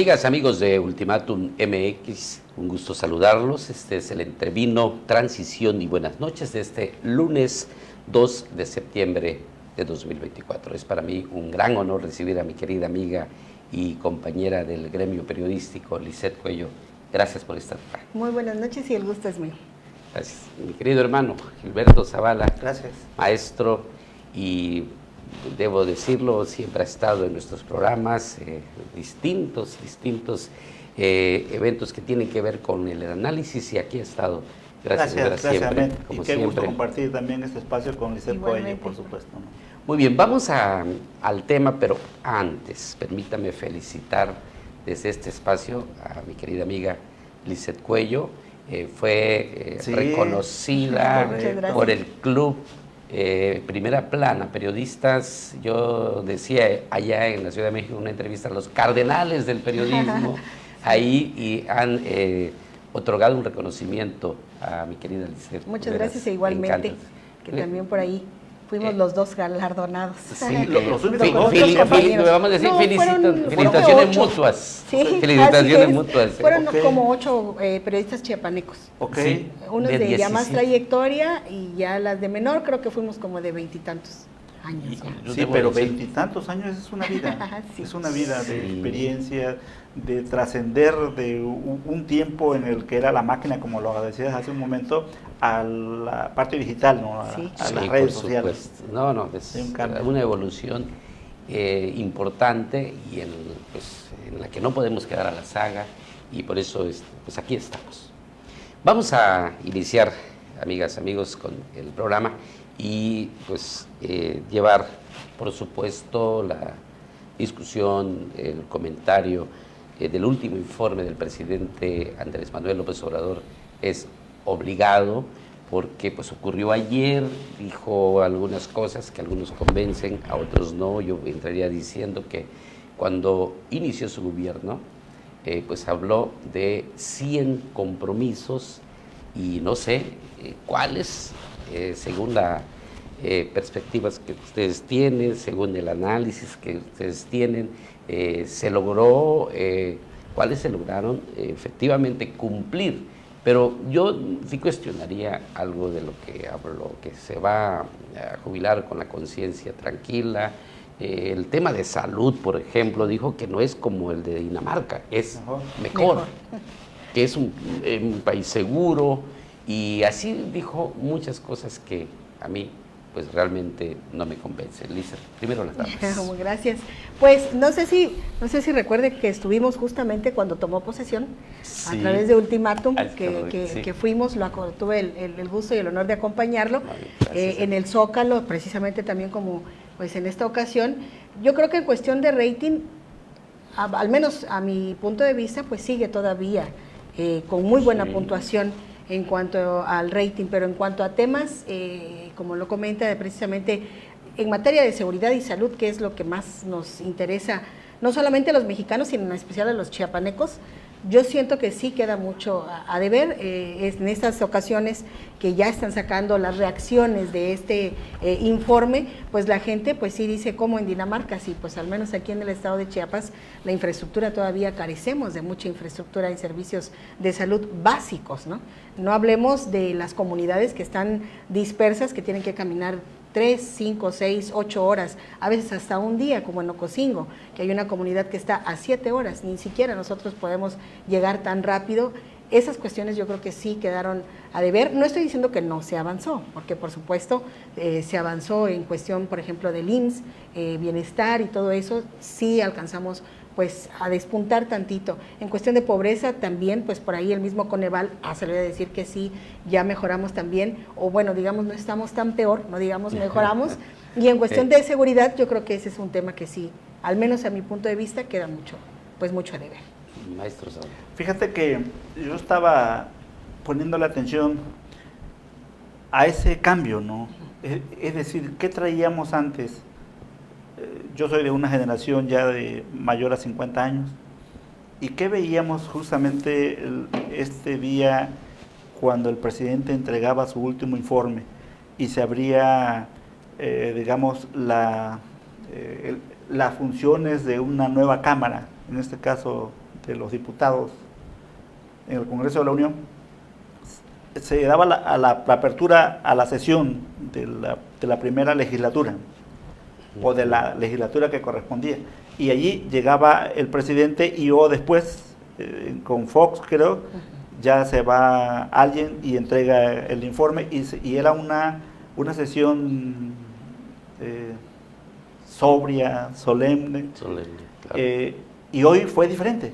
Amigas, amigos de Ultimátum MX, un gusto saludarlos. Este es el Entrevino, Transición y Buenas noches de este lunes 2 de septiembre de 2024. Es para mí un gran honor recibir a mi querida amiga y compañera del gremio periodístico, Lisette Cuello. Gracias por estar acá. Muy buenas noches y el gusto es mío. Gracias. Mi querido hermano, Gilberto Zavala. Gracias. Maestro, y debo decirlo, siempre ha estado en nuestros programas, distintos eventos que tienen que ver con el análisis, y aquí ha estado. Gracias siempre, como y qué gusto compartir también este espacio con Lisette Cuello, por supuesto, ¿no? Muy bien, vamos al tema, pero antes, permítame felicitar desde este espacio a mi querida amiga Lisette Cuello. Fue reconocida por el club Primera Plana, periodistas. Yo decía allá en la Ciudad de México en una entrevista, los cardenales del periodismo, ahí, y han otorgado un reconocimiento a mi querida Lisette. Muchas gracias, e igualmente, que también por ahí fuimos los dos galardonados. Sí, los únicos vamos a decir, felicitaciones mutuas. Sí, felicitaciones mutuas. Fueron como 8 periodistas chiapanecos. Sí, unos de ya más trayectoria y ya las de menor, creo que fuimos como de 20 y tantos años. Sí, pero 20 y tantos años es una vida. Sí. Es una vida de experiencia, de trascender de un tiempo en el que era la máquina, como lo decías hace un momento, a la parte digital, ¿no? A las redes sociales. No, es una evolución importante y en la que no podemos quedar a la saga, y por eso pues aquí estamos. Vamos a iniciar, amigas, amigos, con el programa y pues llevar, por supuesto, la discusión, el comentario del último informe del presidente Andrés Manuel López Obrador. Es obligado porque pues ocurrió ayer, dijo algunas cosas que a algunos convencen, a otros no. Yo entraría diciendo que cuando inició su gobierno, pues habló de 100 compromisos y no sé cuáles, según las perspectivas que ustedes tienen, según el análisis que ustedes tienen, se logró, cuáles se lograron efectivamente cumplir. Pero yo sí cuestionaría algo de lo que habló, que se va a jubilar con la conciencia tranquila. El tema de salud, por ejemplo, dijo que no es como el de Dinamarca, es mejor. Que es un país seguro, y así dijo muchas cosas que a mí pues realmente no me convence. Lisa, primero las damas. Gracias. Pues no sé si recuerde que estuvimos justamente cuando tomó posesión, a través de Ultimátum, que fuimos, tuve el gusto y el honor de acompañarlo en el Zócalo, precisamente también como pues en esta ocasión. Yo creo que en cuestión de rating, al menos a mi punto de vista, pues sigue todavía con muy buena puntuación en cuanto al rating, pero en cuanto a temas, como lo comenta, precisamente en materia de seguridad y salud, que es lo que más nos interesa, no solamente a los mexicanos, sino en especial a los chiapanecos, yo siento que sí queda mucho a deber. En estas ocasiones que ya están sacando las reacciones de este informe, pues la gente pues sí dice, como en Dinamarca, sí, pues al menos aquí en el estado de Chiapas la infraestructura todavía carecemos de mucha infraestructura en servicios de salud básicos, ¿no? No hablemos de las comunidades que están dispersas, que tienen que caminar 3, 5, 6, 8 horas, a veces hasta un día, como en Ocosingo, que hay una comunidad que está a 7 horas, ni siquiera nosotros podemos llegar tan rápido. Esas cuestiones yo creo que sí quedaron a deber. No estoy diciendo que no se avanzó, porque por supuesto se avanzó en cuestión, por ejemplo, del IMSS, bienestar y todo eso, sí alcanzamos pues a despuntar tantito. En cuestión de pobreza también, pues por ahí el mismo Coneval se le voy a decir que sí, ya mejoramos también, o bueno, digamos, no estamos tan peor, no digamos mejoramos. Y en cuestión de seguridad, yo creo que ese es un tema que sí, al menos a mi punto de vista, queda mucho a deber. Maestro Saúl. Fíjate que yo estaba poniendo la atención a ese cambio, ¿no? Es decir, ¿qué traíamos antes? Yo soy de una generación ya de mayor a 50 años, ¿y qué veíamos justamente este día cuando el presidente entregaba su último informe y se abría, digamos, las funciones de una nueva cámara, en este caso de los diputados en el Congreso de la Unión, se daba la apertura a la sesión de la primera legislatura o de la legislatura que correspondía. Y allí llegaba el presidente y o después, con Fox creo, ya se va alguien y entrega el informe y era una sesión sobria, solemne. Claro. Y hoy fue diferente.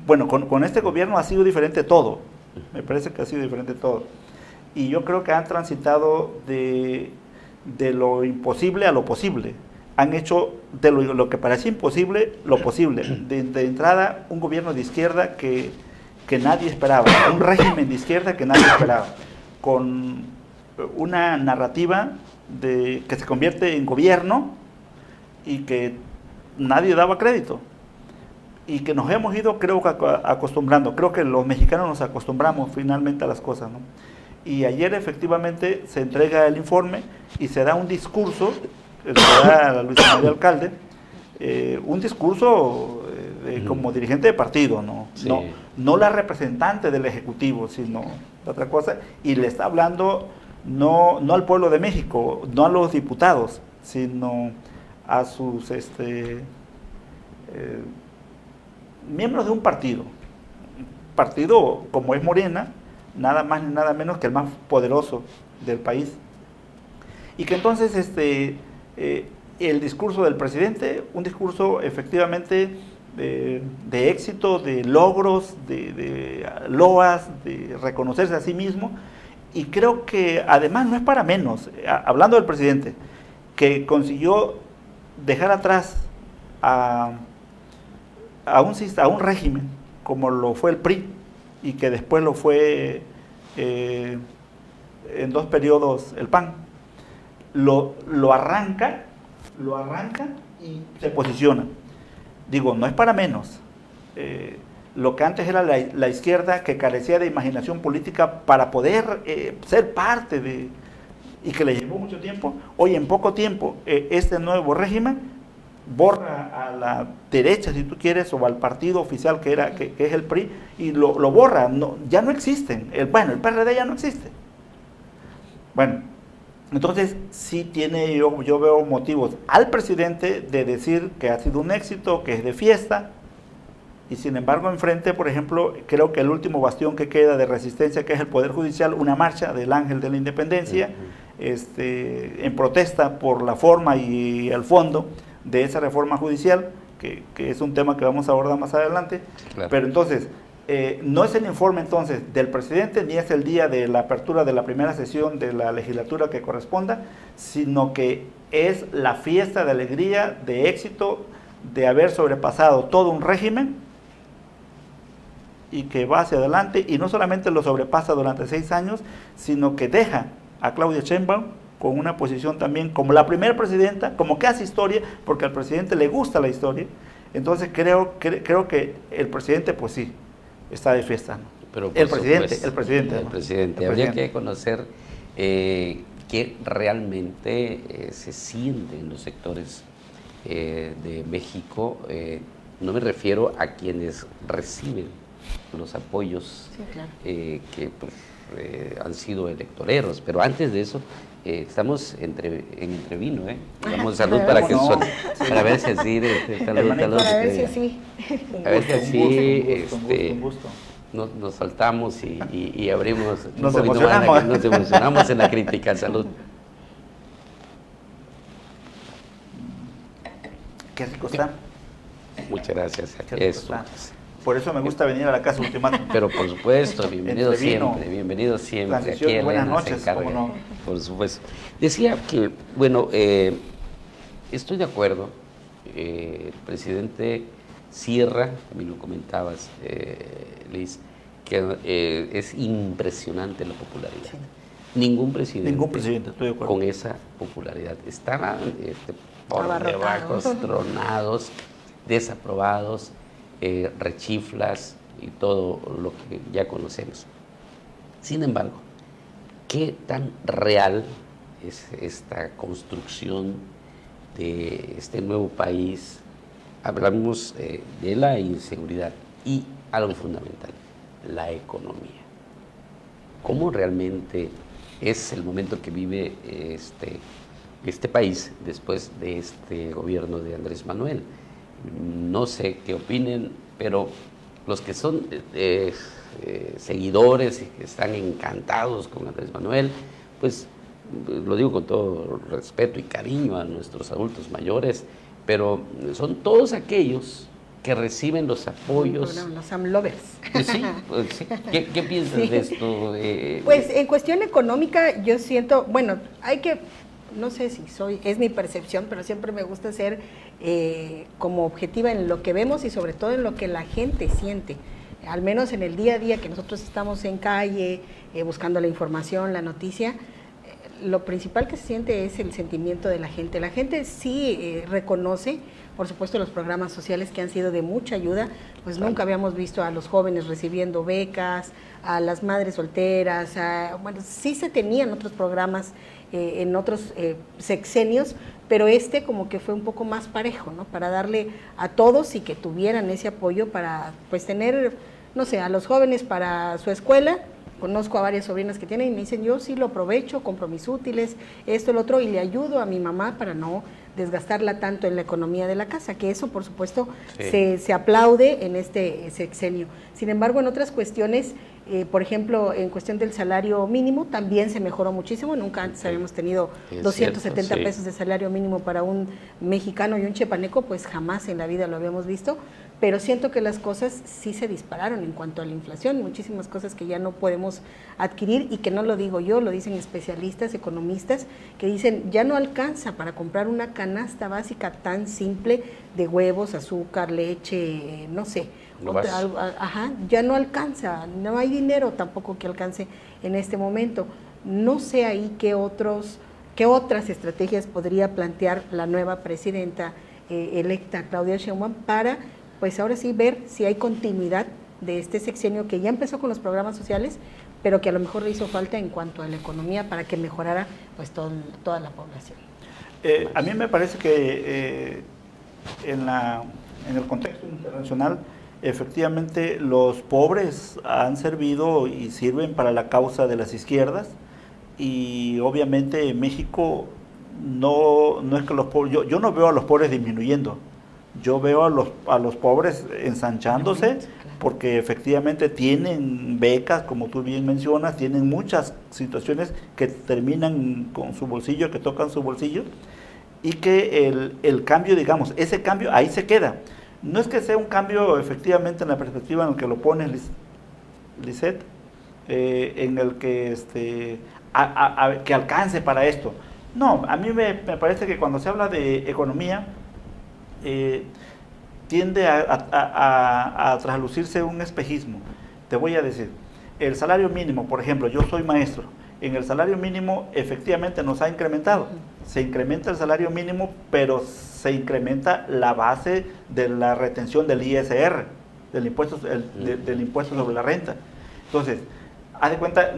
Bueno, con este gobierno ha sido diferente todo. Me parece que ha sido diferente todo. Y yo creo que han transitado de lo imposible a lo posible. Han hecho de lo que parecía imposible, lo posible. De entrada, un gobierno de izquierda que nadie esperaba, un régimen de izquierda que nadie esperaba, con una narrativa que se convierte en gobierno y que nadie daba crédito. Y que nos hemos ido, creo que acostumbrando. Creo que los mexicanos nos acostumbramos finalmente a las cosas, ¿no? Y ayer efectivamente se entrega el informe y se da un discurso, se da a Luis María Alcalde, un discurso como dirigente de partido, ¿no? Sí. No la representante del Ejecutivo, sino otra cosa, y le está hablando no al pueblo de México, no a los diputados, sino a sus miembros de un partido como es Morena, nada más ni nada menos que el más poderoso del país. Y que entonces el discurso del presidente, un discurso efectivamente de éxito, de logros, de loas, de reconocerse a sí mismo, y creo que además no es para menos, hablando del presidente, que consiguió dejar atrás a un régimen como lo fue el PRI y que después lo fue en 2 periodos el PAN. Lo arranca y se posiciona. Digo, no es para menos. Lo que antes era la izquierda, que carecía de imaginación política para poder ser parte de, y que le llevó mucho tiempo, hoy en poco tiempo este nuevo régimen borra a la derecha, si tú quieres, o al partido oficial que es el PRI, y lo borra, ya no existen. El PRD ya no existe. Bueno, entonces sí tiene, yo veo motivos al presidente de decir que ha sido un éxito, que es de fiesta, y sin embargo enfrente, por ejemplo, creo que el último bastión que queda de resistencia, que es el Poder Judicial, una marcha del Ángel de la Independencia, en protesta por la forma y el fondo de esa reforma judicial, que es un tema que vamos a abordar más adelante. Claro. Pero entonces, no es el informe entonces del presidente, ni es el día de la apertura de la primera sesión de la legislatura que corresponda, sino que es la fiesta de alegría, de éxito, de haber sobrepasado todo un régimen y que va hacia adelante, y no solamente lo sobrepasa durante 6 años, sino que deja a Claudia Sheinbaum con una posición también como la primera presidenta, como que hace historia, porque al presidente le gusta la historia. Entonces creo que el presidente, pues sí, está de fiesta, ¿no? Pero el presidente. Habría que conocer qué realmente se siente en los sectores de México. No me refiero a quienes reciben los apoyos, sí, claro, que pues, han sido electoreros, pero antes de eso estamos en entrevino, damos salud para que son, para ver si así, salud, para ver si así, a ver si así, un gusto. Nos soltamos y abrimos, nos emocionamos, nos emocionamos en la crítica. Salud. Qué rico está. Muchas gracias. Por eso me gusta venir a la casa Ultimátum. Pero por supuesto, bienvenido siempre. Aquí buenas noches, ¿cómo no? Por supuesto. Decía que, bueno, estoy de acuerdo. El presidente cierra, también lo comentabas, Liz, que es impresionante la popularidad. Sí. Ningún presidente estoy de acuerdo, con esa popularidad. Están por debajo, tronados, desaprobados, rechiflas y todo lo que ya conocemos. Sin embargo, ¿qué tan real es esta construcción de este nuevo país hablamos de la inseguridad y algo fundamental, la economía. ¿Cómo realmente es el momento que vive este país después de este gobierno de Andrés Manuel? No sé qué opinen, pero los que son seguidores y que están encantados con Andrés Manuel, pues lo digo con todo respeto y cariño a nuestros adultos mayores, pero son todos aquellos que reciben los apoyos. Los AMLovers. Sí, pues, sí. ¿Qué piensas de esto? Pues en cuestión económica yo siento, bueno, hay que, no sé si es mi percepción, pero siempre me gusta ser como objetiva en lo que vemos y sobre todo en lo que la gente siente. Al menos en el día a día que nosotros estamos en calle, buscando la información, la noticia, lo principal que se siente es el sentimiento de la gente. La gente sí reconoce, por supuesto, los programas sociales que han sido de mucha ayuda, pues claro. Nunca habíamos visto a los jóvenes recibiendo becas, a las madres solteras, bueno, sí se tenían otros programas en otros sexenios, pero como que fue un poco más parejo, ¿no? Para darle a todos y que tuvieran ese apoyo para, pues, tener, no sé, a los jóvenes para su escuela. Conozco a varias sobrinas que tienen y me dicen, yo sí lo aprovecho, compro mis útiles, esto, el otro, y le ayudo a mi mamá para no desgastarla tanto en la economía de la casa, que eso, por supuesto, sí. se aplaude en este sexenio. Sin embargo, en otras cuestiones, por ejemplo, en cuestión del salario mínimo, también se mejoró muchísimo. Nunca antes habíamos tenido 270 pesos de salario mínimo para un mexicano y un chepaneco, pues jamás en la vida lo habíamos visto. Pero siento que las cosas sí se dispararon en cuanto a la inflación, muchísimas cosas que ya no podemos adquirir y que no lo digo yo, lo dicen especialistas, economistas, que dicen ya no alcanza para comprar una canasta básica tan simple de huevos, azúcar, leche, no sé, ya no alcanza, no hay dinero tampoco que alcance en este momento. No sé ahí qué otras estrategias podría plantear la nueva presidenta electa Claudia Sheinbaum para, pues ahora sí, ver si hay continuidad de este sexenio que ya empezó con los programas sociales, pero que a lo mejor le hizo falta en cuanto a la economía para que mejorara pues toda la población. A mí me parece que en el contexto internacional, efectivamente los pobres han servido y sirven para la causa de las izquierdas, y obviamente en México no es que los pobres, yo no veo a los pobres disminuyendo. Yo veo a los pobres ensanchándose porque efectivamente tienen becas, como tú bien mencionas, tienen muchas situaciones que terminan con su bolsillo, que tocan su bolsillo, y que el cambio, digamos, ese cambio ahí se queda. No es que sea un cambio efectivamente en la perspectiva en la que lo pones, Lisette, en el que, que alcance para esto. No, a mí me parece que cuando se habla de economía, tiende a traslucirse un espejismo. Te voy a decir, el salario mínimo, por ejemplo, yo soy maestro, en el salario mínimo efectivamente nos ha incrementado, se incrementa el salario mínimo, pero se incrementa la base de la retención del ISR, del impuesto sobre la renta. Entonces, haz de cuenta,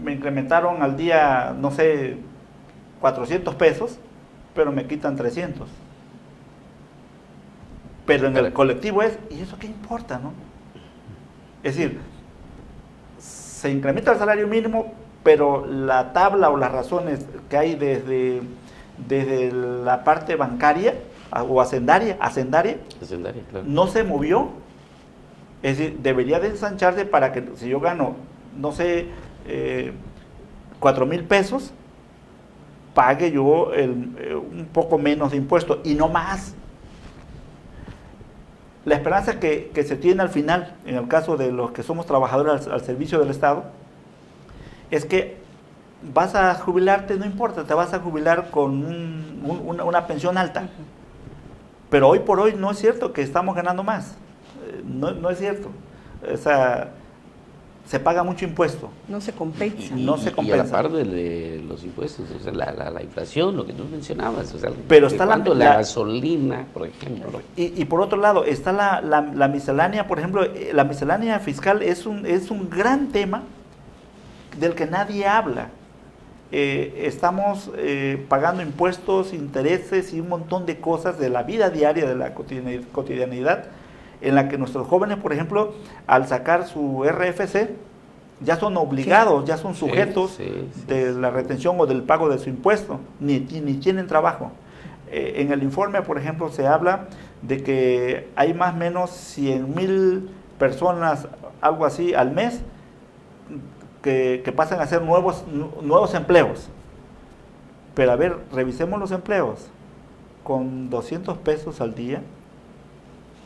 me incrementaron al día, no sé, 400 pesos, pero me quitan 300. Pero en el colectivo ¿y eso qué importa, no? Es decir, se incrementa el salario mínimo, pero la tabla o las razones que hay desde la parte bancaria o hacendaria, claro, no se movió. Es decir, debería de ensancharse para que si yo gano, no sé, 4,000 pesos, pague yo un poco menos de impuestos y no más. La esperanza que se tiene al final, en el caso de los que somos trabajadores al servicio del Estado, es que vas a jubilarte, no importa, te vas a jubilar con una pensión alta. Pero hoy por hoy no es cierto que estamos ganando más. No es cierto. O sea, se paga mucho impuesto. No se compensa. Y a la par de los impuestos, o sea, la inflación, lo que tú mencionabas, o sea, pero está la gasolina, por ejemplo. Y por otro lado, está la miscelánea, por ejemplo, la miscelánea fiscal es un gran tema del que nadie habla. estamos pagando impuestos, intereses y un montón de cosas de la vida diaria, de la cotidianidad, en la que nuestros jóvenes, por ejemplo, al sacar su RFC, ya son obligados, ya son sujetos de la retención o del pago de su impuesto, ni tienen trabajo. En el informe, por ejemplo, se habla de que hay más o menos 100,000 personas, algo así, al mes, que pasan a ser nuevos empleos. Pero a ver, revisemos los empleos. Con 200 pesos al día,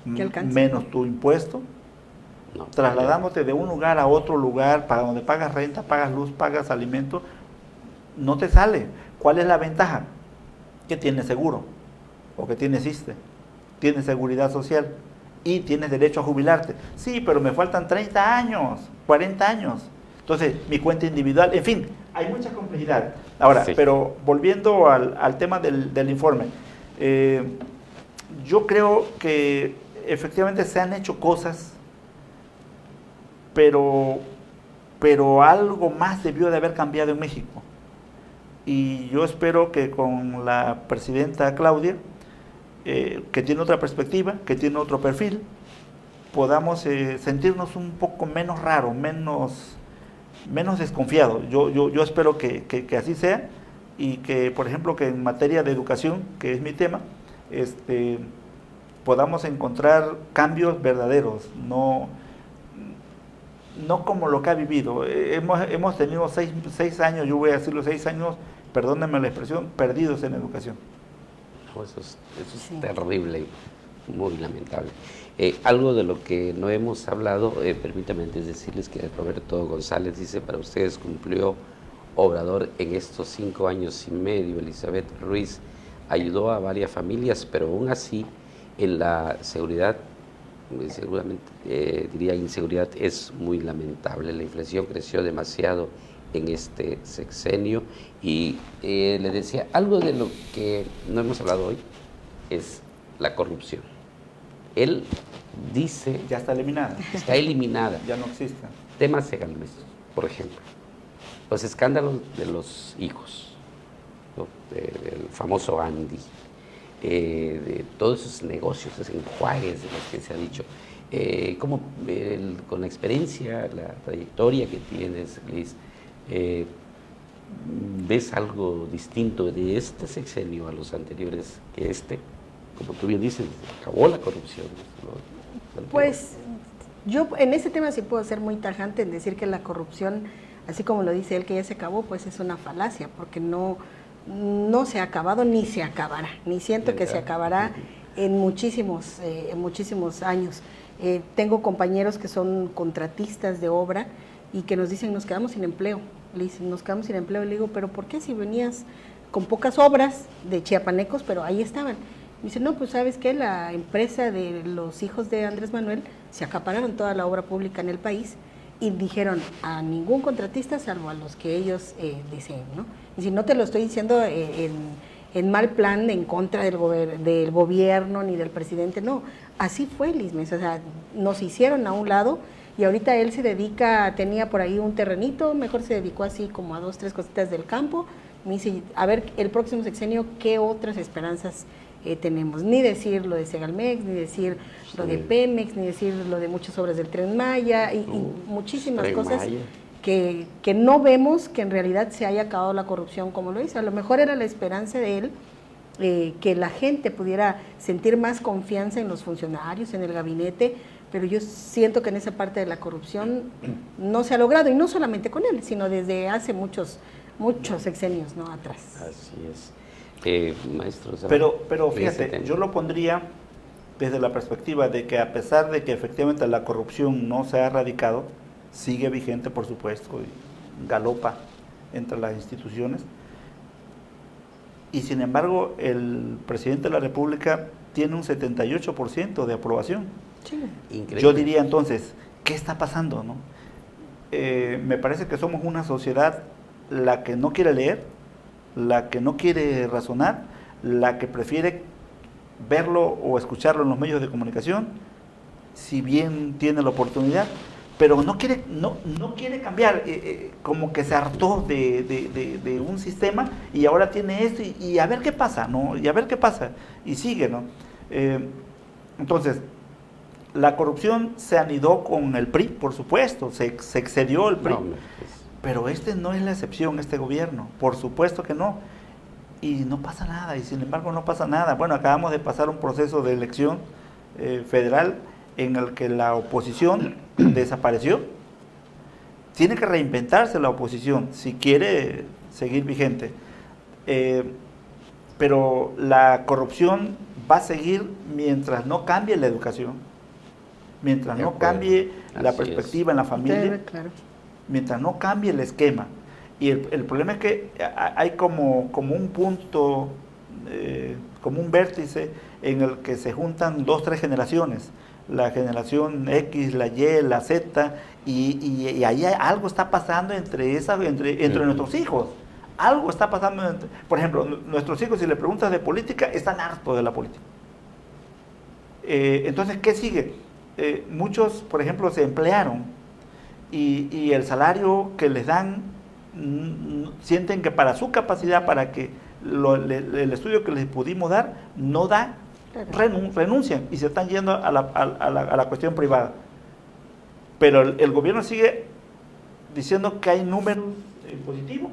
menos tu impuesto, no, trasladándote de un lugar a otro lugar, para donde pagas renta, pagas luz, pagas alimento, no te sale. ¿Cuál es la ventaja? Que tienes seguro, o que tienes ISSSTE, tienes seguridad social y tienes derecho a jubilarte. Sí, pero me faltan 30 años, 40 años. Entonces, mi cuenta individual, en fin, hay mucha complejidad. Ahora, pero volviendo al tema del informe, yo creo que efectivamente se han hecho cosas, pero algo más debió de haber cambiado en México. Y yo espero que con la presidenta Claudia, que tiene otra perspectiva, que tiene otro perfil, podamos sentirnos un poco menos raros, menos desconfiados. Yo espero que así sea, y que, por ejemplo, que en materia de educación, que es mi tema, podamos encontrar cambios verdaderos, no como lo que ha vivido. Hemos tenido 6 años, yo voy a decirlo, 6 años, perdónenme la expresión, perdidos en educación. Eso es terrible, muy lamentable. Algo de lo que no hemos hablado, permítanme antes decirles que Roberto González dice: para ustedes cumplió Obrador en estos 5 años y medio. Elizabeth Ruiz: ayudó a varias familias, pero aún así en la seguridad, seguramente diría inseguridad, es muy lamentable. La inflación creció demasiado en este sexenio, y le decía, algo de lo que no hemos hablado hoy es la corrupción. Él dice... Ya está eliminada. Está eliminada. Ya no existe. Temas Segalmex, por ejemplo. Los escándalos de los hijos, ¿no? Del famoso Andy, de todos esos negocios, esos enjuagues de los que se ha dicho. ¿Cómo, con la experiencia, la trayectoria que tienes, Liz, ves algo distinto de este sexenio a los anteriores, que como tú bien dices, acabó la corrupción, ¿no? Pues yo en ese tema sí puedo ser muy tajante en decir que la corrupción, así como lo dice él, que ya se acabó, pues es una falacia, porque no se ha acabado ni se acabará, ni siento que se acabará en muchísimos años. Tengo compañeros que son contratistas de obra y que nos dicen: nos quedamos sin empleo. Le dicen: nos quedamos sin empleo. Le digo: ¿pero por qué? Si venías con pocas obras de chiapanecos, pero ahí estaban. Me dice: no, pues ¿sabes qué? La empresa de los hijos de Andrés Manuel se acapararon toda la obra pública en el país y dijeron a ningún contratista salvo a los que ellos deseen, ¿no? Y si no te lo estoy diciendo en mal plan, en contra del gobierno ni del presidente, no, así fue, Lismes, o sea, nos hicieron a un lado, y ahorita él se dedica, tenía por ahí un terrenito, mejor se dedicó así como a 2, 3 cositas del campo. Me dice: a ver, el próximo sexenio, ¿qué otras esperanzas tenemos? Ni decir lo de Segalmex, ni decir lo de Pemex, ni decir lo de muchas obras del Tren Maya, y muchísimas cosas que no vemos que en realidad se haya acabado la corrupción como lo dice. A lo mejor era la esperanza de él, que la gente pudiera sentir más confianza en los funcionarios, en el gabinete, pero yo siento que en esa parte de la corrupción no se ha logrado, y no solamente con él, sino desde hace muchos sexenios, ¿no?, atrás. Así es. Maestro, pero fíjate, yo lo pondría desde la perspectiva de que, a pesar de que efectivamente la corrupción no se ha erradicado, sigue vigente, por supuesto, y galopa entre las instituciones, y sin embargo el presidente de la República tiene un 78% de aprobación. Sí. Increíble. Yo diría entonces, ¿qué está pasando, no? Me parece que somos una sociedad la que no quiere leer, la que no quiere razonar, la que prefiere verlo o escucharlo en los medios de comunicación, si bien tiene la oportunidad, pero no quiere cambiar, como que se hartó de un sistema y ahora tiene esto y a ver qué pasa, ¿no? Y a ver qué pasa, y sigue, ¿no? Entonces, la corrupción se anidó con el PRI, por supuesto, se excedió el PRI, pero este no es la excepción, este gobierno, por supuesto que no, y no pasa nada, y sin embargo no pasa nada. Bueno, acabamos de pasar un proceso de elección federal en el que la oposición desapareció. Tiene que reinventarse la oposición si quiere seguir vigente, pero la corrupción va a seguir mientras no cambie la educación, mientras no cambie la perspectiva en la familia, mientras no cambie el esquema. Y el problema es que hay como un punto, como un vértice en el que se juntan 2, 3 generaciones, la generación X, la Y, la Z, y ahí algo está pasando entre nuestros hijos. Algo está pasando, por ejemplo, nuestros hijos, si le preguntas de política, están hartos de la política. Entonces, ¿qué sigue? Muchos, por ejemplo, se emplearon y el salario que les dan, sienten que para su capacidad, para que el estudio que les pudimos dar, no da, renuncian y se están yendo a la cuestión privada. Pero el gobierno sigue diciendo que hay números positivos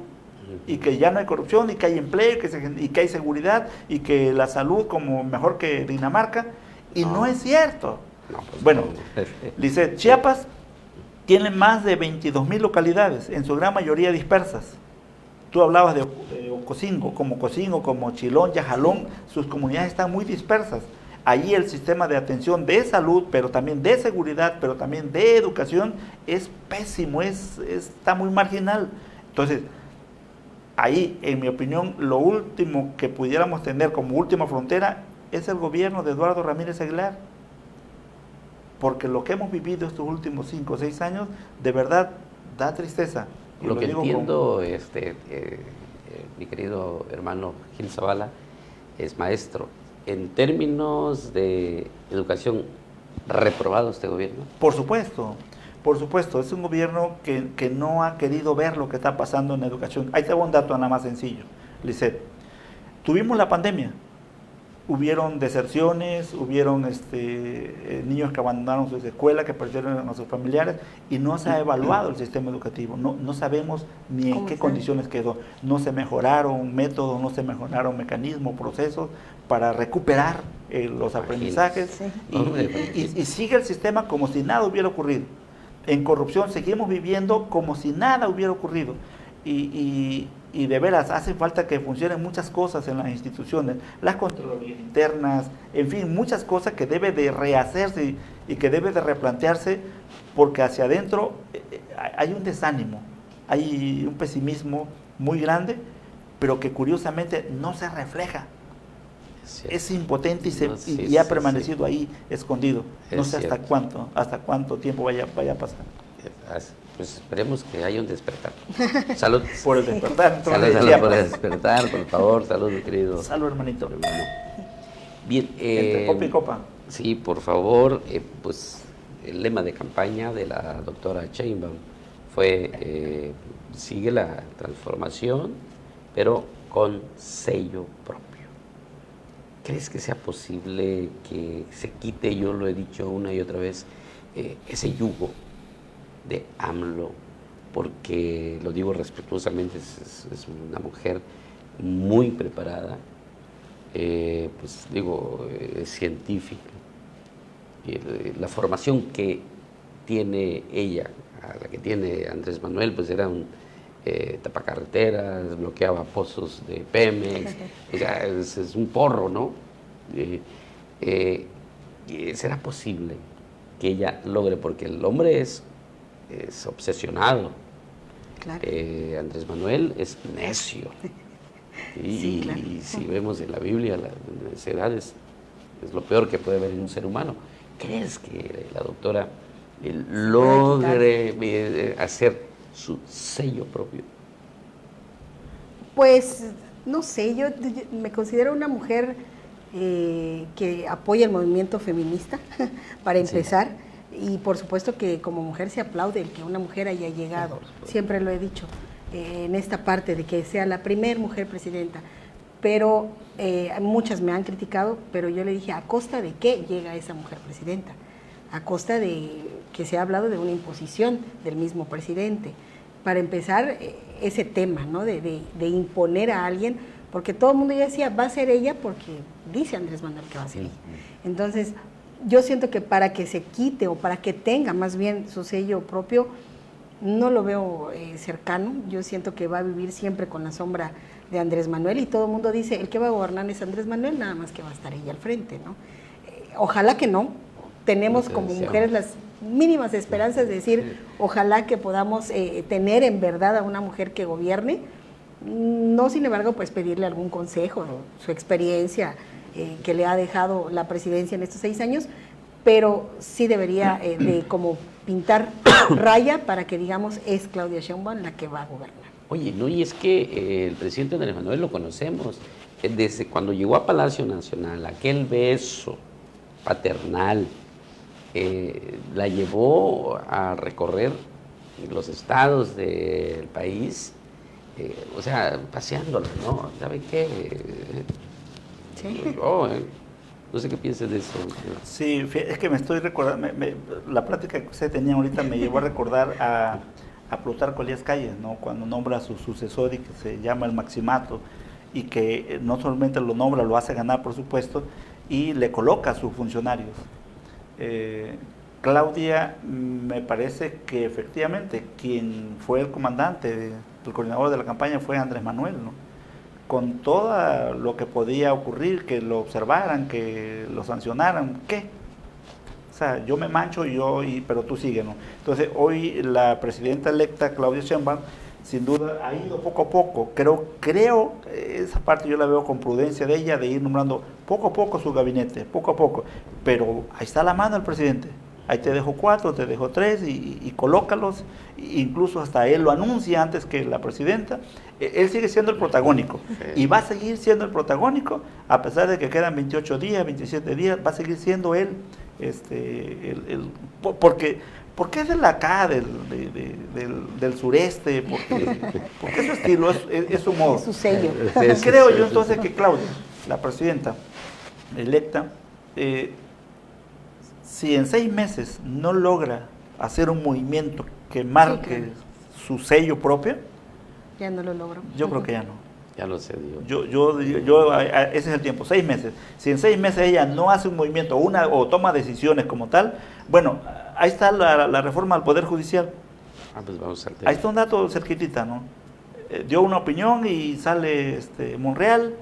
y que ya no hay corrupción y que hay empleo y que hay seguridad y que la salud como mejor que Dinamarca, y no es cierto. Bueno, dice, Chiapas tiene más de 22,000 localidades, en su gran mayoría dispersas. Tú hablabas de Ocosingo, como Chilón, Yajalón, sus comunidades están muy dispersas. Allí el sistema de atención de salud, pero también de seguridad, pero también de educación, es pésimo, está muy marginal. Entonces, ahí, en mi opinión, lo último que pudiéramos tener como última frontera es el gobierno de Eduardo Ramírez Aguilar. Porque lo que hemos vivido estos últimos 5 o 6 años, de verdad, da tristeza. Y lo que entiendo, mi querido hermano Gil Zavala, es maestro. En términos de educación, ¿reprobado este gobierno? Por supuesto, es un gobierno que no ha querido ver lo que está pasando en la educación. Ahí te voy a un dato nada más sencillo, Lisette. Tuvimos la pandemia. Hubieron deserciones, hubieron niños que abandonaron sus escuelas, que perdieron a sus familiares, y no se ha evaluado el sistema educativo. No sabemos ni en qué condiciones quedó. No se mejoraron métodos, no se mejoraron mecanismos, procesos para recuperar los aprendizajes. Y sigue el sistema como si nada hubiera ocurrido. En corrupción seguimos viviendo como si nada hubiera ocurrido. Y de veras hace falta que funcionen muchas cosas en las instituciones, las contralorías internas, en fin, muchas cosas que debe de rehacerse y que debe de replantearse, porque hacia adentro hay un desánimo, hay un pesimismo muy grande, pero que curiosamente no se refleja. Es impotente y ha permanecido ahí escondido. No sé hasta cuánto tiempo vaya a pasar. Pues esperemos que haya un despertar. Salud. Por el despertar. Salud por el despertar, por favor. Salud, mi querido. Salud, hermanito. Bien. Entre copa y copa. Sí, por favor. Pues el lema de campaña de la doctora Sheinbaum fue sigue la transformación, pero con sello propio. ¿Crees que sea posible que se quite, yo lo he dicho una y otra vez, ese yugo de AMLO? Porque, lo digo respetuosamente, es una mujer muy preparada, pues digo, es científica. La formación que tiene ella, a la que tiene Andrés Manuel, pues era un tapacarreteras, bloqueaba pozos de Pemex, o sea, es un porro, ¿no? ¿Será posible que ella logre? Porque el hombre es obsesionado. Claro. Andrés Manuel es necio. Sí, claro. Y si vemos en la Biblia, la necedad es lo peor que puede haber en un ser humano. ¿Crees que la doctora logre hacer su sello propio? Pues no sé, yo me considero una mujer que apoya el movimiento feminista, para empezar. Y por supuesto que como mujer se aplaude el que una mujer haya llegado, siempre lo he dicho, en esta parte de que sea la primera mujer presidenta. Pero muchas me han criticado, pero yo le dije, ¿a costa de qué llega esa mujer presidenta? A costa de que se ha hablado de una imposición del mismo presidente. Para empezar, ese tema, ¿no? de imponer a alguien, porque todo el mundo ya decía, va a ser ella porque dice Andrés Manuel que va a ser ella. Entonces, yo siento que para que se quite o para que tenga más bien su sello propio, no lo veo cercano. Yo siento que va a vivir siempre con la sombra de Andrés Manuel, y todo el mundo dice, el que va a gobernar es Andrés Manuel, nada más que va a estar ella al frente, ¿no? Ojalá que no. Tenemos como mujeres las mínimas esperanzas de decir, ojalá que podamos tener en verdad a una mujer que gobierne, no sin embargo pues pedirle algún consejo, su experiencia que le ha dejado la presidencia en estos 6 años, pero sí debería de como pintar raya para que digamos es Claudia Sheinbaum la que va a gobernar. Oye, no, y es que el presidente Andrés Manuel lo conocemos, desde cuando llegó a Palacio Nacional, aquel beso paternal, la llevó a recorrer los estados del país, o sea, paseándola, ¿no? ¿Sabe qué? Sí. No sé qué piensas de eso. Sí, es que me estoy recordando, la plática que usted tenía ahorita me llevó a recordar a Plutarco Elías Calles, ¿no? Cuando nombra a su sucesor y que se llama el Maximato, y que no solamente lo nombra, lo hace ganar, por supuesto, y le coloca a sus funcionarios. Claudia, me parece que efectivamente quien fue el comandante, el coordinador de la campaña fue Andrés Manuel, ¿no? Con todo lo que podía ocurrir, que lo observaran, que lo sancionaran, ¿qué? O sea, yo me mancho, pero tú sigue, ¿no? Entonces, hoy la presidenta electa, Claudia Sheinbaum, sin duda ha ido poco a poco. Creo, esa parte yo la veo con prudencia de ella, de ir nombrando poco a poco su gabinete, poco a poco. Pero ahí está la mano del presidente. Ahí te dejo 4, te dejo 3 y colócalos. Incluso hasta él lo anuncia antes que la presidenta. Él sigue siendo el protagónico. Y va a seguir siendo el protagónico, a pesar de que quedan 28 días, 27 días, va a seguir siendo él. Porque es de acá, del sureste, porque es su estilo, es su modo. Es su sello. Creo yo entonces que Claudia, la presidenta electa, si en 6 meses no logra hacer un movimiento que marque su sello propio, ya no lo logró. Yo creo que ya no. Ya lo sé, ese es el tiempo, 6 meses. Si en 6 meses ella no hace un movimiento o toma decisiones como tal, bueno, ahí está la reforma al Poder Judicial. Pues vamos al tema. Ahí está un dato cerquitita, ¿no? Dio una opinión y sale Monreal,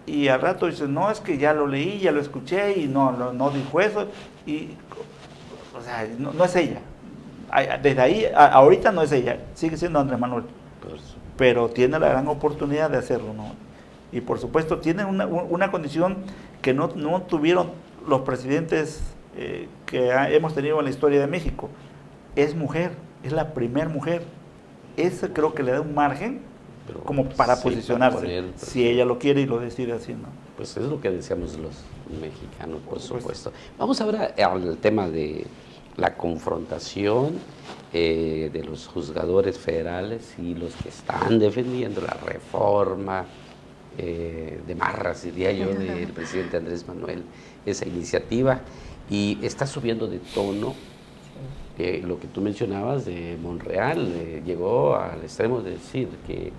y al rato dice, no, es que ya lo leí, ya lo escuché y no dijo eso. Y, o sea, no es ella. Desde ahí, ahorita no es ella, sigue siendo Andrés Manuel. Pero tiene la gran oportunidad de hacerlo, ¿no? Y por supuesto tiene una condición que no tuvieron los presidentes que hemos tenido en la historia de México. Es mujer, es la primer mujer. Eso creo que le da un margen como para posicionarse, si ella lo quiere y lo decide así, ¿no? Pues es lo que deseamos los mexicanos, por supuesto. Vamos ahora al tema de la confrontación de los juzgadores federales y los que están defendiendo la reforma de marras, diría yo, del presidente Andrés Manuel, esa iniciativa, y está subiendo de tono. Lo que tú mencionabas de Monreal llegó al extremo de decir que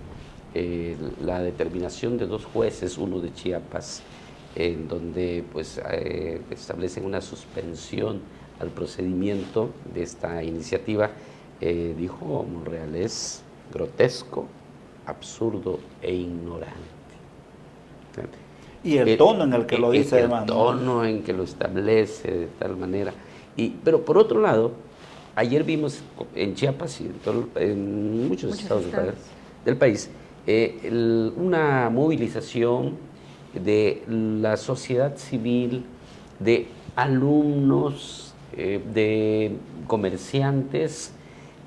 la determinación de 2 jueces, uno de Chiapas, en donde pues establecen una suspensión al procedimiento de esta iniciativa, dijo Monreal, es grotesco, absurdo e ignorante. Y el tono en el que lo dice, además. El tono en que lo establece de tal manera. Pero por otro lado, ayer vimos en Chiapas y en muchos estados del país una movilización de la sociedad civil, de alumnos, de comerciantes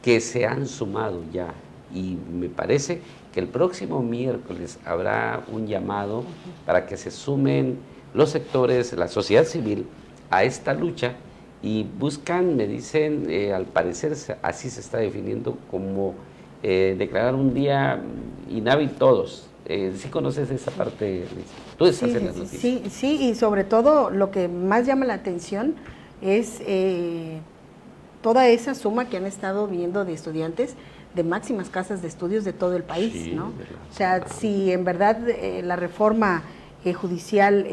que se han sumado ya, y me parece que el próximo miércoles habrá un llamado para que se sumen los sectores, la sociedad civil, a esta lucha, y buscan, me dicen, al parecer así se está definiendo, como declarar un día inhábil todos. ¿Sí conoces esa parte? Tú estás en las noticias. Sí, y sobre todo lo que más llama la atención es toda esa suma que han estado viendo de estudiantes de máximas casas de estudios de todo el país, Sí, ¿no? O sea, si en verdad la reforma judicial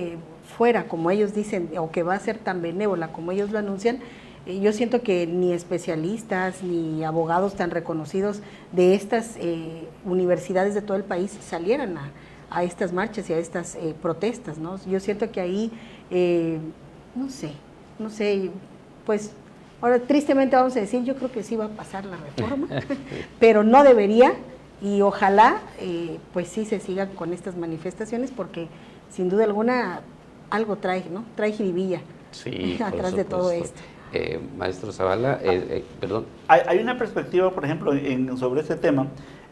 fuera como ellos dicen, o que va a ser tan benévola como ellos lo anuncian, yo siento que ni especialistas ni abogados tan reconocidos de estas universidades de todo el país salieran a estas marchas y a estas protestas, ¿no? Yo siento que ahí, no sé, pues ahora tristemente vamos a decir, yo creo que sí va a pasar la reforma, pero no debería, y ojalá pues sí se sigan con estas manifestaciones, porque sin duda alguna algo trae, ¿no? Trae jiribilla atrás de todo esto. Maestro Zavala, perdón. Hay una perspectiva, por ejemplo, sobre este tema,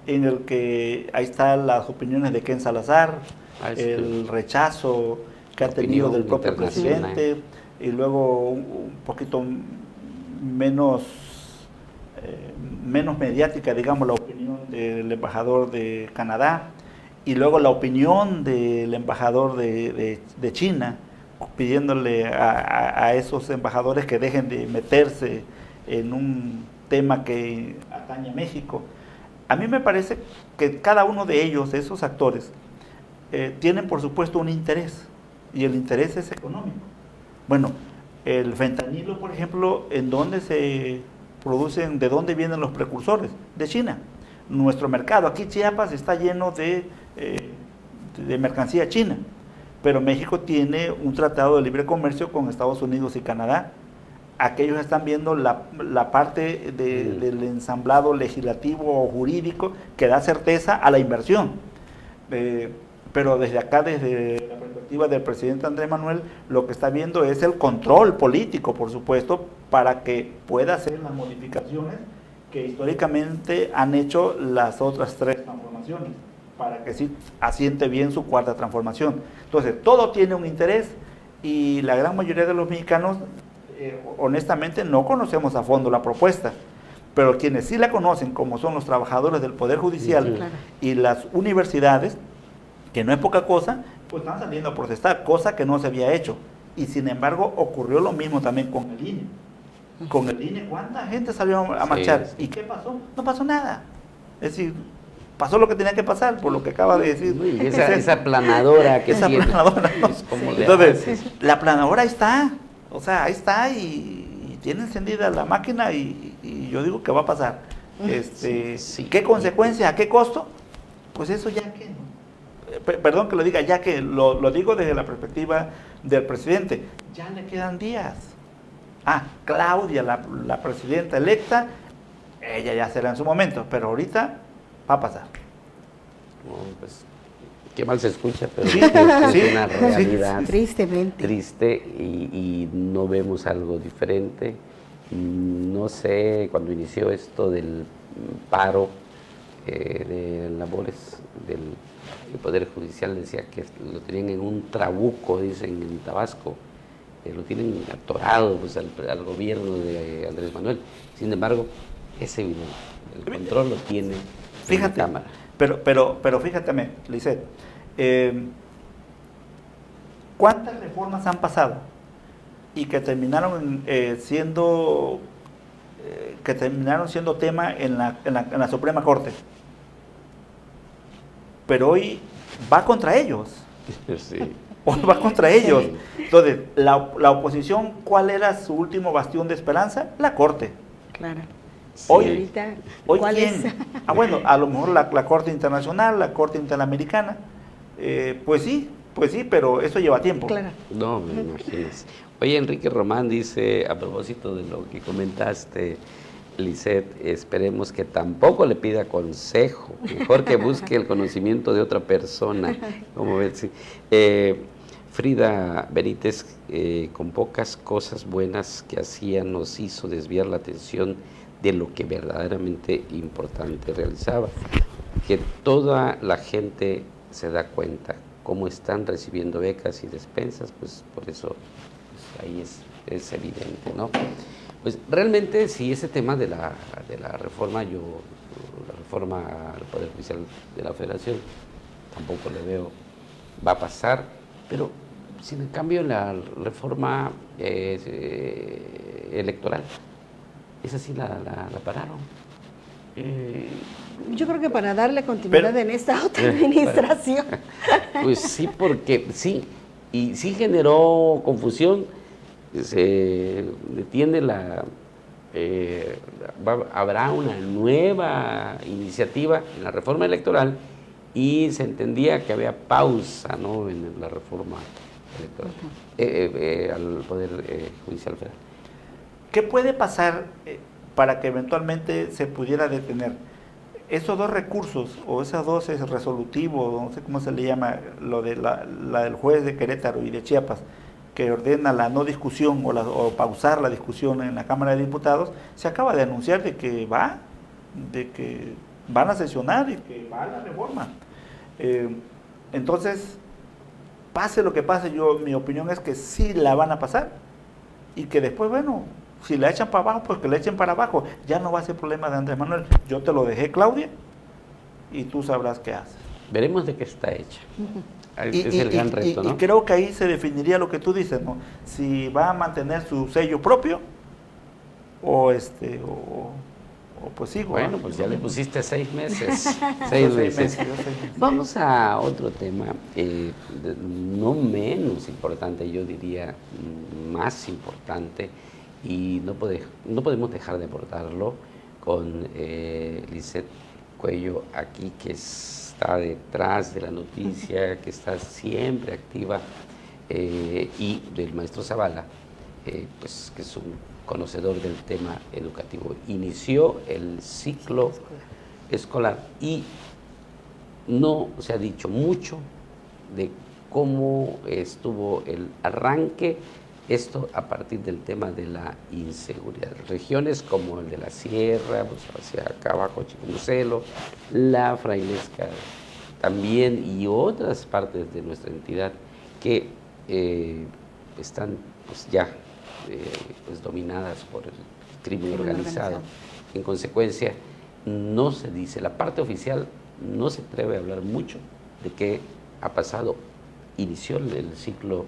en el que ahí están las opiniones de Ken Salazar, el rechazo que ha tenido del propio presidente, y luego un poquito menos mediática, digamos, la opinión del embajador de Canadá, y luego la opinión del embajador de China, pidiéndole a esos embajadores que dejen de meterse en un tema que atañe a México. A mí me parece que cada uno de ellos, esos actores, tienen por supuesto un interés, y el interés es económico. Bueno, el fentanilo, por ejemplo, ¿en dónde se producen, de dónde vienen los precursores? De China. Nuestro mercado, aquí Chiapas está lleno de mercancía china, pero México tiene un tratado de libre comercio con Estados Unidos y Canadá. Aquellos están viendo la parte del ensamblado legislativo o jurídico que da certeza a la inversión. Pero desde acá, desde la perspectiva del presidente Andrés Manuel, lo que está viendo es el control político, por supuesto, para que pueda hacer las modificaciones que históricamente han hecho las otras tres transformaciones, para que sí asiente bien su cuarta transformación. Entonces, todo tiene un interés, y la gran mayoría de los mexicanos, honestamente, no conocemos a fondo la propuesta, pero quienes sí la conocen, como son los trabajadores del Poder Judicial, sí, claro, y las universidades, que no es poca cosa, pues están saliendo a protestar, cosa que no se había hecho. Y sin embargo, ocurrió lo mismo también con el INE. Con el INE, ¿cuánta gente salió a marchar? Sí. ¿Y qué pasó? No pasó nada. Es decir, pasó lo que tenía que pasar, por lo que acaba de decir. Y esa planadora que esa tiene. Planadora, ¿no? Es como entonces, la planadora ahí está. O sea, ahí está, y tiene encendida la máquina, y yo digo que va a pasar. Sí. ¿Qué consecuencia? ¿A qué costo? Pues eso ya que no. Perdón que lo diga, ya que lo digo desde la perspectiva del presidente, ya le quedan días. Claudia, la presidenta electa, ella ya será en su momento, pero ahorita va a pasar. No, pues, qué mal se escucha, pero sí, es sí, una realidad tristemente triste, y no vemos algo diferente. No sé, cuando inició esto del paro de labores del Poder Judicial, decía que lo tenían en un trabuco, dicen en Tabasco, lo tienen atorado pues, al gobierno de Andrés Manuel. Sin embargo, es evidente, el control lo tiene en la Cámara. Pero fíjate, Lisette, ¿cuántas reformas han pasado y que terminaron siendo tema en la Suprema Corte? Pero hoy va contra ellos. Sí. Hoy va contra ellos. Entonces, la oposición, ¿cuál era su último bastión de esperanza? La Corte. Claro. Sí. Hoy, ahorita, ¿cuál ¿quién? Es? Bueno, a lo mejor la Corte Internacional, la Corte Interamericana. Pues sí, pero eso lleva tiempo. Claro. No, me imagines. Oye, Enrique Román dice, a propósito de lo que comentaste, Lisette, esperemos que tampoco le pida consejo, mejor que busque el conocimiento de otra persona. Como ves, sí. Frida Benítez, con pocas cosas buenas que hacía, nos hizo desviar la atención de lo que verdaderamente importante realizaba. Que toda la gente se da cuenta cómo están recibiendo becas y despensas, pues por eso pues ahí es es evidente, ¿no? Pues realmente sí, ese tema de la reforma, la reforma al Poder Judicial de la Federación, tampoco le veo, va a pasar, pero sin en cambio la reforma electoral, esa sí la pararon. Yo creo que para darle continuidad en esta otra administración. Pues sí, porque sí, y sí generó confusión, se detiene habrá una nueva iniciativa en la reforma electoral y se entendía que había pausa, ¿no?, en la reforma electoral, al Poder Judicial Federal. ¿Qué puede pasar para que eventualmente se pudiera detener? Esos dos recursos, o esos dos resolutivos, no sé cómo se le llama, lo de la del juez de Querétaro y de Chiapas, que ordena la no discusión o pausar la discusión en la Cámara de Diputados, se acaba de anunciar de que van a sesionar y que va a la reforma. Entonces, pase lo que pase, mi opinión es que sí la van a pasar y que después, bueno, si la echan para abajo, pues que la echen para abajo. Ya no va a ser problema de Andrés Manuel. Yo te lo dejé, Claudia, y tú sabrás qué haces. Veremos de qué está hecha. Es el gran reto, ¿no? Y creo que ahí se definiría lo que tú dices, ¿no? Si va a mantener su sello propio o pues sí. Bueno, pues ya le pusiste 6 meses. 6 meses. Vamos a otro tema, no menos importante, yo diría más importante, y no podemos dejar de abordarlo con Lisette Cuello aquí, que está detrás de la noticia, que está siempre activa, y del maestro Zavala, pues que es un conocedor del tema educativo. Inició el ciclo escolar y no se ha dicho mucho de cómo estuvo el arranque, esto a partir del tema de la inseguridad. Regiones como el de la Sierra, pues hacia acá abajo, Chicomucelo, la Frailesca también, y otras partes de nuestra entidad que están pues ya pues dominadas por el crimen organizado. En consecuencia, no se dice, la parte oficial no se atreve a hablar mucho de qué ha pasado. Inició el ciclo,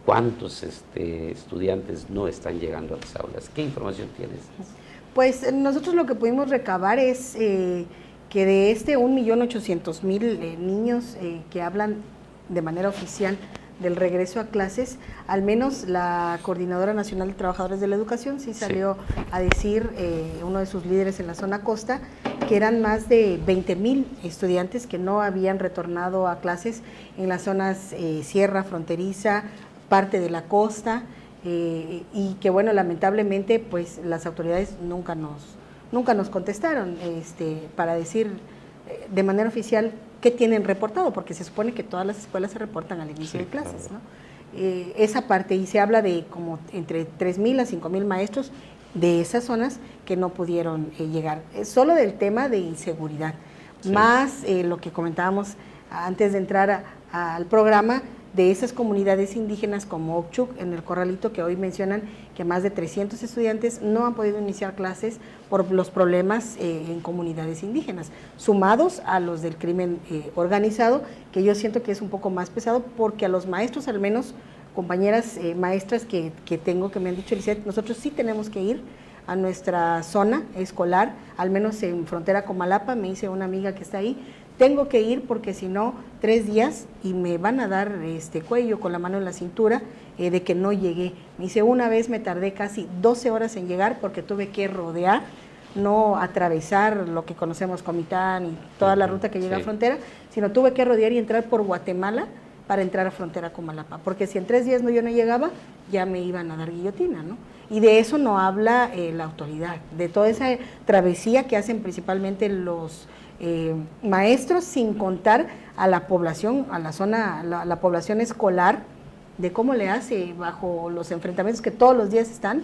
cuántos estudiantes no están llegando a las aulas. ¿Qué información tienes? Pues nosotros lo que pudimos recabar es que de 1.800.000 niños que hablan de manera oficial del regreso a clases, al menos la Coordinadora Nacional de Trabajadores de la Educación sí salió a decir, uno de sus líderes en la zona costa, que eran más de 20.000 estudiantes que no habían retornado a clases en las zonas sierra, fronteriza, parte de la costa, y que bueno, lamentablemente pues las autoridades nunca nos contestaron para decir de manera oficial qué tienen reportado, porque se supone que todas las escuelas se reportan al inicio de clases, claro, ¿no? Esa parte, y se habla de como entre 3.000 a 5.000 maestros de esas zonas que no pudieron llegar. Es solo del tema de inseguridad, sí, más lo que comentábamos antes de entrar al programa, de esas comunidades indígenas como Okchuk, en el Corralito, que hoy mencionan que más de 300 estudiantes no han podido iniciar clases por los problemas en comunidades indígenas, sumados a los del crimen organizado, que yo siento que es un poco más pesado, porque a los maestros, al menos compañeras maestras que tengo, que me han dicho, Lisette, nosotros sí tenemos que ir a nuestra zona escolar, al menos en frontera con Malapa, me dice una amiga que está ahí, tengo que ir porque si no, 3 días y me van a dar cuello con la mano en la cintura de que no llegué. Me dice, una vez me tardé casi 12 horas en llegar porque tuve que rodear, no atravesar lo que conocemos Comitán y toda la ruta que llega a frontera, sino tuve que rodear y entrar por Guatemala para entrar a frontera con Malapa, porque si en 3 días yo no llegaba, ya me iban a dar guillotina, ¿no? Y de eso no habla la autoridad, de toda esa travesía que hacen principalmente los maestros, sin contar a la población, a la zona, la población escolar, de cómo le hace bajo los enfrentamientos que todos los días están.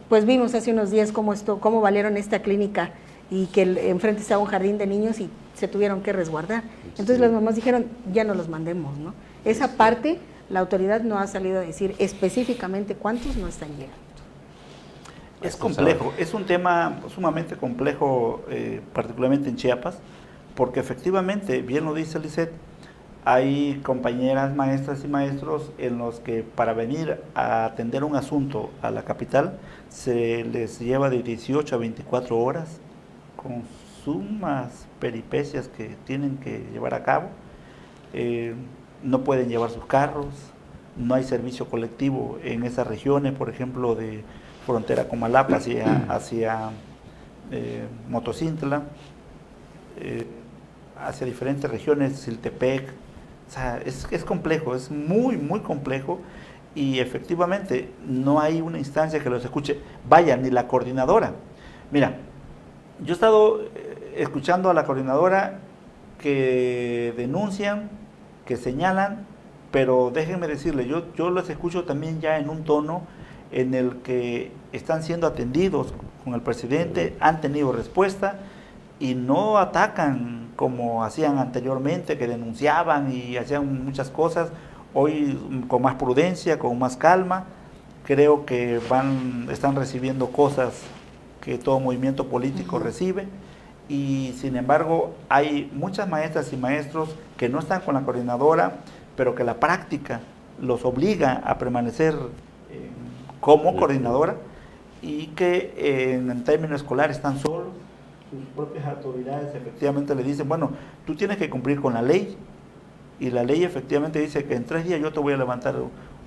Pues vimos hace unos días cómo valieron esta clínica y que enfrente estaba un jardín de niños y se tuvieron que resguardar. Entonces las mamás dijeron, ya no los mandemos, ¿no? Esa parte la autoridad no ha salido a decir específicamente cuántos no están llegando. Es complejo, es un tema sumamente complejo, particularmente en Chiapas, porque efectivamente, bien lo dice Lisette, hay compañeras, maestras y maestros en los que para venir a atender un asunto a la capital se les lleva de 18 a 24 horas con sumas peripecias que tienen que llevar a cabo. No pueden llevar sus carros, no hay servicio colectivo en esas regiones, por ejemplo, de frontera con Malapa hacia Motocintla, hacia diferentes regiones, Siltepec. O sea, es complejo, es muy, muy complejo, y efectivamente no hay una instancia que los escuche. Vaya, ni la coordinadora. Mira, yo he estado escuchando a la coordinadora que denuncian, que señalan, pero déjenme decirle, yo los escucho también ya en un tono en el que están siendo atendidos con el presidente, han tenido respuesta y no atacan como hacían anteriormente, que denunciaban y hacían muchas cosas. Hoy con más prudencia, con más calma, creo que están recibiendo cosas que todo movimiento político recibe, y sin embargo hay muchas maestras y maestros que no están con la coordinadora, pero que la práctica los obliga a permanecer como coordinadora, y que en término escolar están solos. Sus propias autoridades efectivamente le dicen, bueno, tú tienes que cumplir con la ley, y la ley efectivamente dice que en 3 días yo te voy a levantar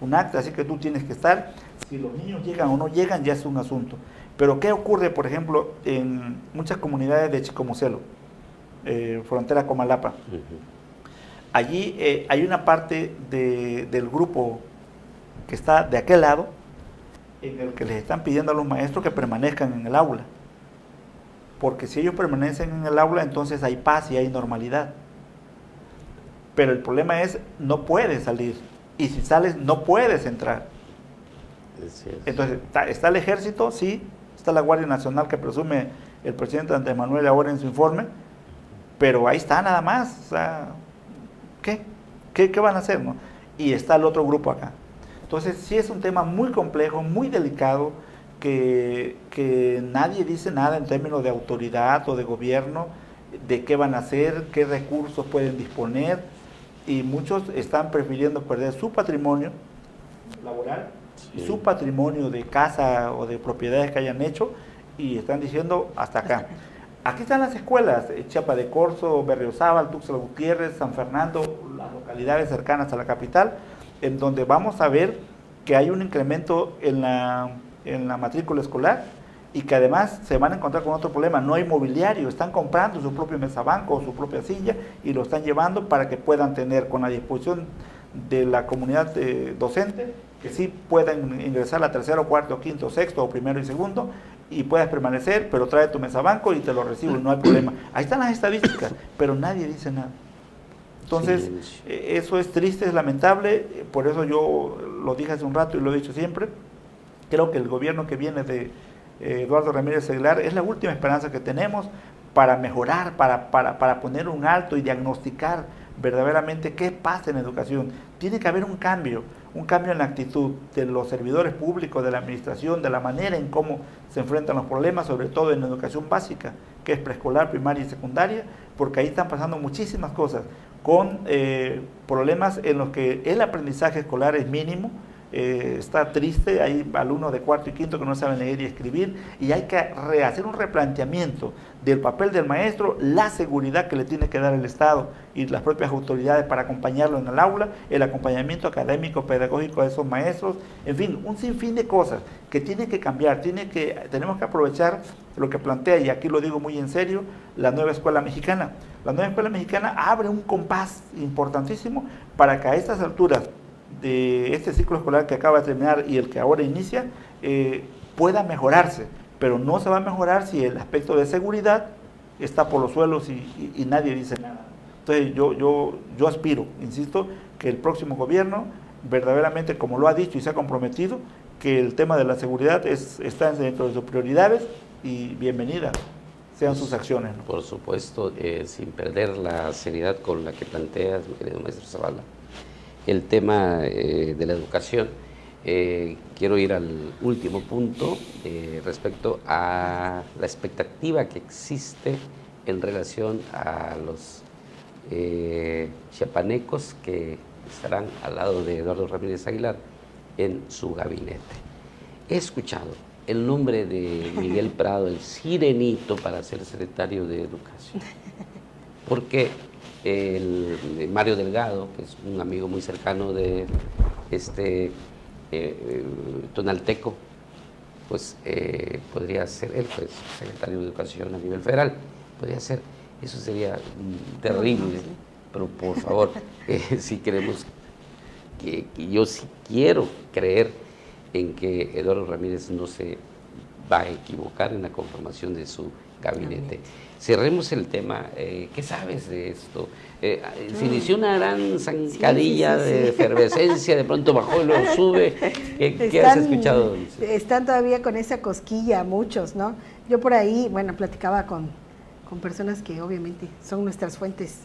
un acta, así que tú tienes que estar. Si los niños llegan o no llegan ya es un asunto. Pero ¿qué ocurre, por ejemplo, en muchas comunidades de Chicomucelo, frontera con Malapa? Allí hay una parte del grupo que está de aquel lado, en el que les están pidiendo a los maestros que permanezcan en el aula, porque si ellos permanecen en el aula, entonces hay paz y hay normalidad. Pero el problema es, no puedes salir, y si sales no puedes entrar. Entonces está el ejército, sí, está la Guardia Nacional que presume el presidente Andrés Manuel ahora en su informe, pero ahí está nada más. O sea, ¿qué van a hacer, no? Y está el otro grupo acá. Entonces sí es un tema muy complejo, muy delicado, que nadie dice nada en términos de autoridad o de gobierno, de qué van a hacer, qué recursos pueden disponer, y muchos están prefiriendo perder su patrimonio laboral, su patrimonio de casa o de propiedades que hayan hecho, y están diciendo hasta acá. Aquí están las escuelas, Chiapa de Corzo, Berriozábal, Tuxtla Gutiérrez, San Fernando, las localidades cercanas a la capital, en donde vamos a ver que hay un incremento en la matrícula escolar, y que además se van a encontrar con otro problema: no hay mobiliario, están comprando su propio mesabanco o su propia silla y lo están llevando para que puedan tener, con la disposición de la comunidad docente, que sí puedan ingresar a tercero, cuarto, quinto, sexto o primero y segundo, y puedas permanecer, pero trae tu mesabanco y te lo recibo, no hay problema. Ahí están las estadísticas, pero nadie dice nada. Entonces, eso es triste, es lamentable. Por eso yo lo dije hace un rato y lo he dicho siempre, creo que el gobierno que viene de Eduardo Ramírez Aguilar es la última esperanza que tenemos para mejorar, para poner un alto y diagnosticar verdaderamente qué pasa en educación. Tiene que haber un cambio en la actitud de los servidores públicos, de la administración, de la manera en cómo se enfrentan los problemas, sobre todo en la educación básica, que es preescolar, primaria y secundaria, porque ahí están pasando muchísimas cosas, con problemas en los que el aprendizaje escolar es mínimo. Está triste, hay alumnos de cuarto y quinto que no saben leer y escribir, y hay que hacer un replanteamiento del papel del maestro, la seguridad que le tiene que dar el Estado y las propias autoridades para acompañarlo en el aula, el acompañamiento académico, pedagógico de esos maestros, en fin, un sinfín de cosas que tienen que cambiar. Tenemos que aprovechar lo que plantea, y aquí lo digo muy en serio, la nueva escuela mexicana. La nueva escuela mexicana abre un compás importantísimo para que a estas alturas de este ciclo escolar que acaba de terminar y el que ahora inicia, pueda mejorarse, pero no se va a mejorar si el aspecto de seguridad está por los suelos y nadie dice nada. Entonces yo aspiro, insisto, que el próximo gobierno verdaderamente, como lo ha dicho y se ha comprometido, que el tema de la seguridad está dentro de sus prioridades, y bienvenidas sean sus acciones, ¿no? Por supuesto, sin perder la seriedad con la que planteas, mi querido maestro Zavala. el tema de la educación, quiero ir al último punto respecto a la expectativa que existe en relación a los chiapanecos que estarán al lado de Eduardo Ramírez Aguilar en su gabinete. He escuchado el nombre de Miguel Prado, el sirenito, para ser secretario de Educación, porque Mario Delgado, que es un amigo muy cercano de Tonalteco, pues podría ser él, pues, secretario de Educación a nivel federal, podría ser. Eso sería terrible, pero por favor, si queremos, que yo sí quiero creer en que Eduardo Ramírez no se va a equivocar en la conformación de su gabinete. Cerremos el tema. ¿Qué sabes de esto? Se inició una gran zancadilla de efervescencia, de pronto bajó y luego sube. ¿Qué has escuchado? Están todavía con esa cosquilla muchos, ¿no? Yo por ahí, bueno, platicaba con personas que obviamente son nuestras fuentes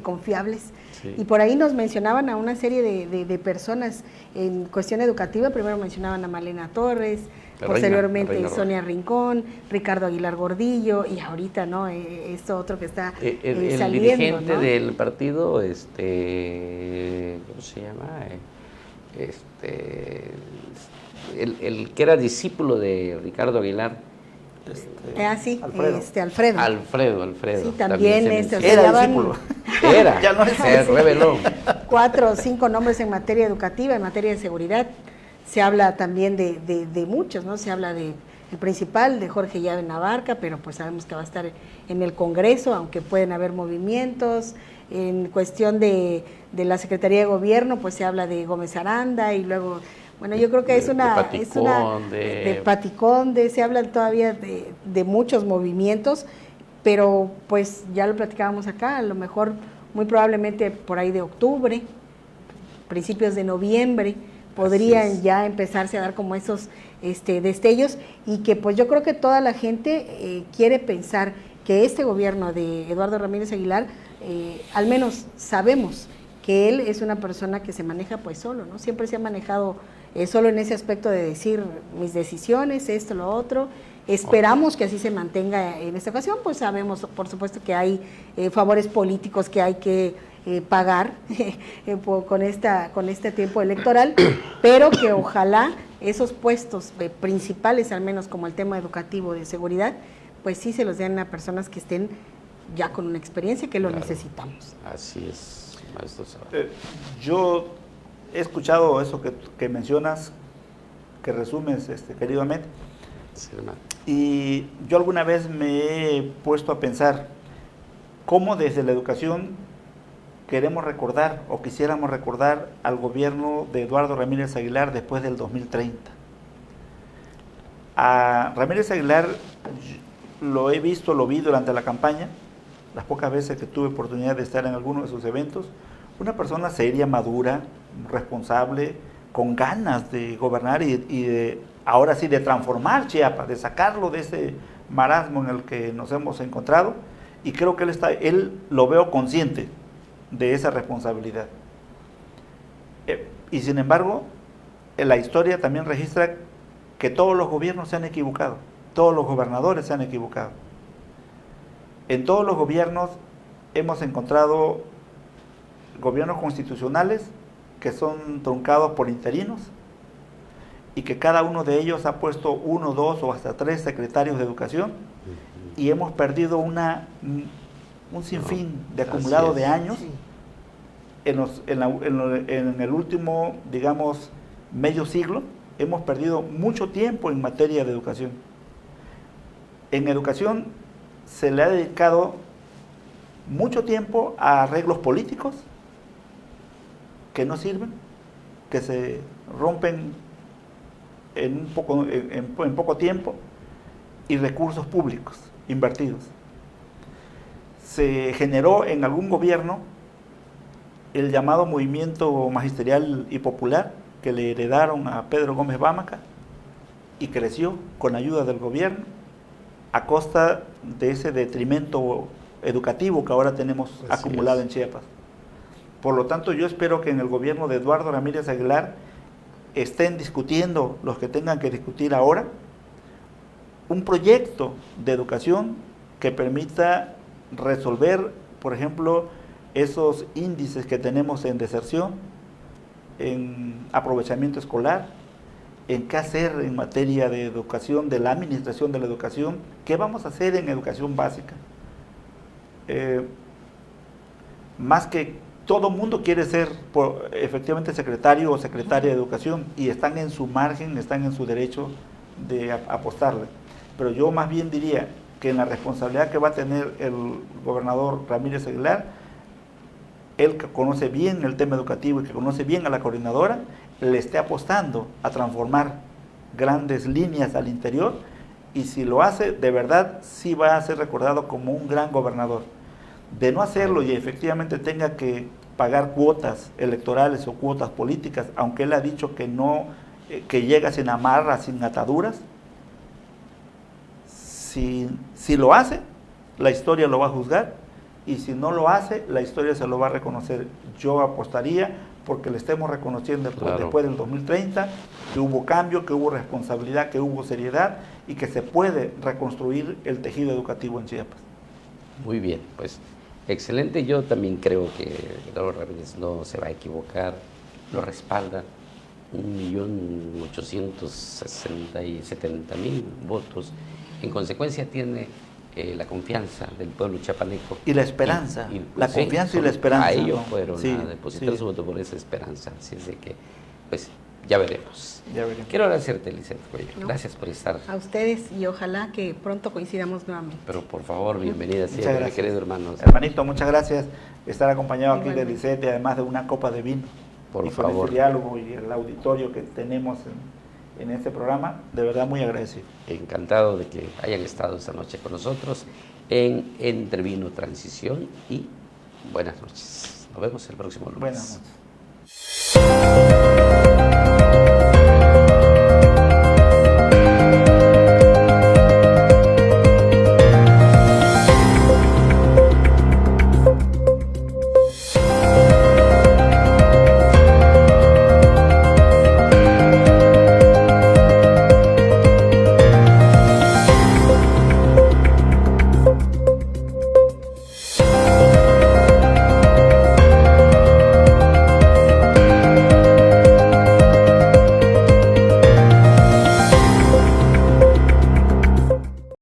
confiables, y por ahí nos mencionaban a una serie de personas en cuestión educativa. Primero mencionaban a Malena Torres, posteriormente Sonia Rincón, Ricardo Aguilar Gordillo, y ahorita, ¿no? Esto otro que está el saliendo, dirigente, ¿no?, del partido, ¿cómo se llama? El que era discípulo de Ricardo Aguilar. Sí, Alfredo. Alfredo. Sí, también era discípulo. Era, ya no es, se reveló. 4 o 5 nombres en materia educativa, en materia de seguridad. Se habla también de muchos, ¿no? Se habla del principal, de Jorge Llave Navarca, pero pues sabemos que va a estar en el Congreso, aunque pueden haber movimientos. En cuestión de la Secretaría de Gobierno, pues se habla de Gómez Aranda, y luego, bueno, yo creo que de Paticonde, se habla todavía de muchos movimientos, pero pues ya lo platicábamos acá, a lo mejor muy probablemente por ahí de octubre, principios de noviembre, podrían ya empezarse a dar como esos destellos, y que pues yo creo que toda la gente quiere pensar que este gobierno de Eduardo Ramírez Aguilar, al menos sabemos que él es una persona que se maneja pues solo, ¿no? Siempre se ha manejado solo en ese aspecto de decir mis decisiones, esto, lo otro. Esperamos que así se mantenga en esta ocasión, pues sabemos por supuesto que hay favores políticos que hay que pagar con este tiempo electoral, pero que ojalá esos puestos principales, al menos como el tema educativo, de seguridad, pues sí se los den a personas que estén ya con una experiencia, que lo necesitamos. Así es, maestro. Yo he escuchado eso que mencionas, que resumes, querido Ahmed, sí, hermano. Y yo alguna vez me he puesto a pensar cómo desde la educación queremos recordar o quisiéramos recordar al gobierno de Eduardo Ramírez Aguilar después del 2030. A Ramírez Aguilar lo vi durante la campaña, las pocas veces que tuve oportunidad de estar en alguno de sus eventos. Una persona seria, madura, responsable, con ganas de gobernar y de, ahora sí, de transformar Chiapas, de sacarlo de ese marasmo en el que nos hemos encontrado, y creo que él lo veo consciente de esa responsabilidad. Y sin embargo, la historia también registra que todos los gobiernos se han equivocado, todos los gobernadores se han equivocado. En todos los gobiernos hemos encontrado gobiernos constitucionales que son truncados por interinos, y que cada uno de ellos ha puesto 1, 2 o hasta 3 secretarios de educación, y hemos perdido un sinfín de acumulado de años. En el último, digamos, medio siglo, hemos perdido mucho tiempo en materia de educación. En educación se le ha dedicado mucho tiempo a arreglos políticos que no sirven, que se rompen en poco tiempo, y recursos públicos invertidos. Se generó en algún gobierno el llamado movimiento magisterial y popular, que le heredaron a Pedro Gómez Vámaca, y creció con ayuda del gobierno a costa de ese detrimento educativo que ahora tenemos acumulado en Chiapas. Por lo tanto, yo espero que en el gobierno de Eduardo Ramírez Aguilar estén discutiendo, los que tengan que discutir ahora, un proyecto de educación que permita resolver, por ejemplo, esos índices que tenemos en deserción, en aprovechamiento escolar, en qué hacer en materia de educación, de la administración de la educación, qué vamos a hacer en educación básica. Más que todo mundo quiere ser efectivamente secretario o secretaria de educación y están en su margen, están en su derecho de apostarle. Pero yo más bien diría que en la responsabilidad que va a tener el gobernador Ramírez Aguilar, él que conoce bien el tema educativo y que conoce bien a la coordinadora, le esté apostando a transformar grandes líneas al interior, y si lo hace, de verdad, sí va a ser recordado como un gran gobernador. De no hacerlo y efectivamente tenga que pagar cuotas electorales o cuotas políticas, aunque él ha dicho que no, que llega sin amarras, sin ataduras, si lo hace, la historia lo va a juzgar, y si no lo hace, la historia se lo va a reconocer. Yo apostaría porque le estemos reconociendo después del 2030 que hubo cambio, que hubo responsabilidad, que hubo seriedad y que se puede reconstruir el tejido educativo en Chiapas. Muy bien, pues excelente. Yo también creo que Eduardo Ramírez no se va a equivocar, lo respalda. 1.870.000 votos. En consecuencia tiene la confianza del pueblo chiapaneco. Y la esperanza, la confianza y la esperanza. A ellos fueron a depositar su voto por esa esperanza. Así es de que, pues, ya veremos. Quiero agradecerte, Lisette Cuello. Gracias por estar. A ustedes y ojalá que pronto coincidamos nuevamente. Pero por favor, bienvenida siempre, querido hermano. Hermanito, muchas gracias por estar acompañado aquí de Lisette, y además de una copa de vino. Por favor. Por el diálogo y el auditorio que tenemos en este programa, de verdad muy agradecido. Encantado de que hayan estado esta noche con nosotros en Entrevino Transición, y buenas noches. Nos vemos el próximo lunes. Buenas noches.